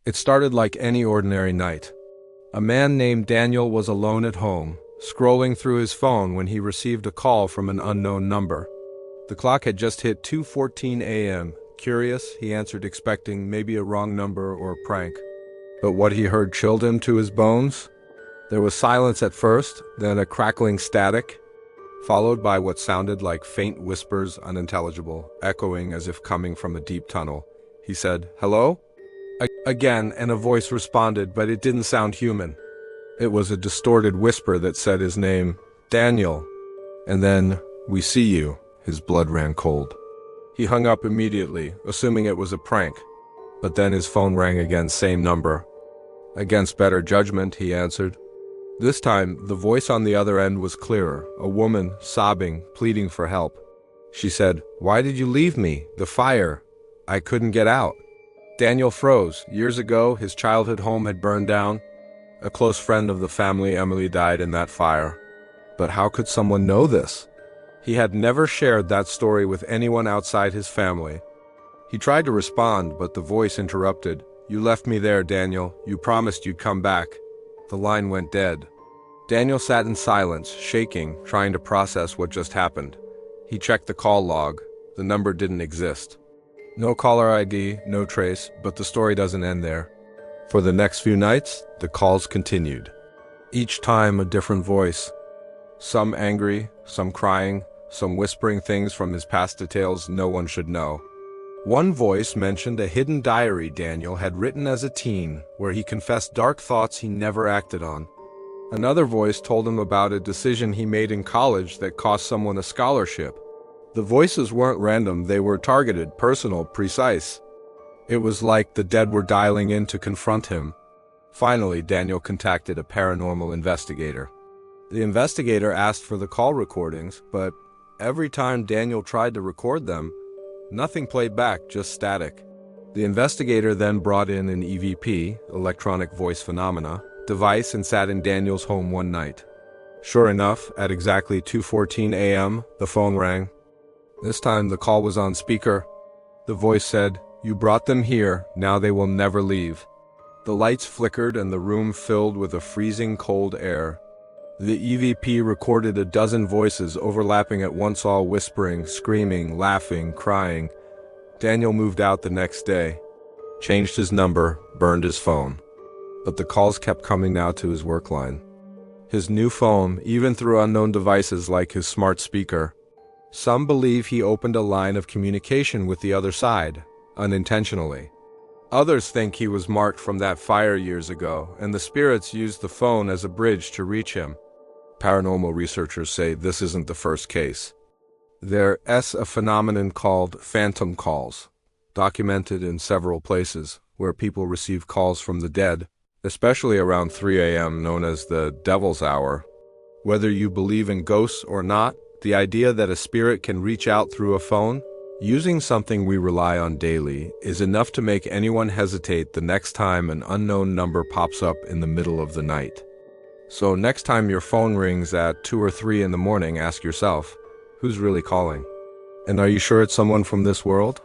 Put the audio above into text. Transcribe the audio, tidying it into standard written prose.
It started like any ordinary night. A man named Daniel was alone at home, scrolling through his phone when he received a call from an unknown number. The clock had just hit 2:14 a.m. Curious, he answered, expecting maybe a wrong number or a prank. But what he heard chilled him to his bones. There was silence at first, then a crackling static, followed by what sounded like faint whispers, unintelligible, echoing as if coming from a deep tunnel. He said, "Hello?" Again, and a voice responded, but it didn't sound human. It was a distorted whisper that said his name, Daniel. And then, "We see you." His blood ran cold. He hung up immediately, assuming it was a prank. But then his phone rang again, same number. Against better judgment, he answered. This time, the voice on the other end was clearer, a woman, sobbing, pleading for help. She said, "Why did you leave me? The fire. I couldn't get out." Daniel froze. Years ago, his childhood home had burned down. A close friend of the family, Emily, died in that fire. But how could someone know this? He had never shared that story with anyone outside his family. He tried to respond, but the voice interrupted. "You left me there, Daniel. You promised you'd come back." The line went dead. Daniel sat in silence, shaking, trying to process what just happened. He checked the call log. The number didn't exist. No caller ID, no trace, but the story doesn't end there. For the next few nights, the calls continued. Each time a different voice. Some angry, some crying, some whispering things from his past details no one should know. One voice mentioned a hidden diary Daniel had written as a teen, where he confessed dark thoughts he never acted on. Another voice told him about a decision he made in college that cost someone a scholarship. The voices weren't random, they were targeted, personal, precise. It was like the dead were dialing in to confront him. Finally, Daniel contacted a paranormal investigator. The investigator asked for the call recordings, but every time Daniel tried to record them, nothing played back, just static. The investigator then brought in an EVP, electronic voice phenomena, device and sat in Daniel's home one night. Sure enough, at exactly 2:14 a.m., the phone rang. This time the call was on speaker. The voice said, "You brought them here, now they will never leave." The lights flickered and the room filled with a freezing cold air. The EVP recorded a dozen voices overlapping at once, all whispering, screaming, laughing, crying. Daniel moved out the next day, changed his number, burned his phone. But the calls kept coming now to his work line. His new phone, even through unknown devices like his smart speaker. Some believe he opened a line of communication with the other side, unintentionally. Others think he was marked from that fire years ago, and the spirits used the phone as a bridge to reach him. Paranormal researchers say this isn't the first case. There's a phenomenon called phantom calls, documented in several places, where people receive calls from the dead, especially around 3 a.m., known as the Devil's Hour. Whether you believe in ghosts or not, the idea that a spirit can reach out through a phone, using something we rely on daily, is enough to make anyone hesitate the next time an unknown number pops up in the middle of the night. So next time your phone rings at 2 or 3 in the morning, ask yourself, who's really calling? And are you sure it's someone from this world?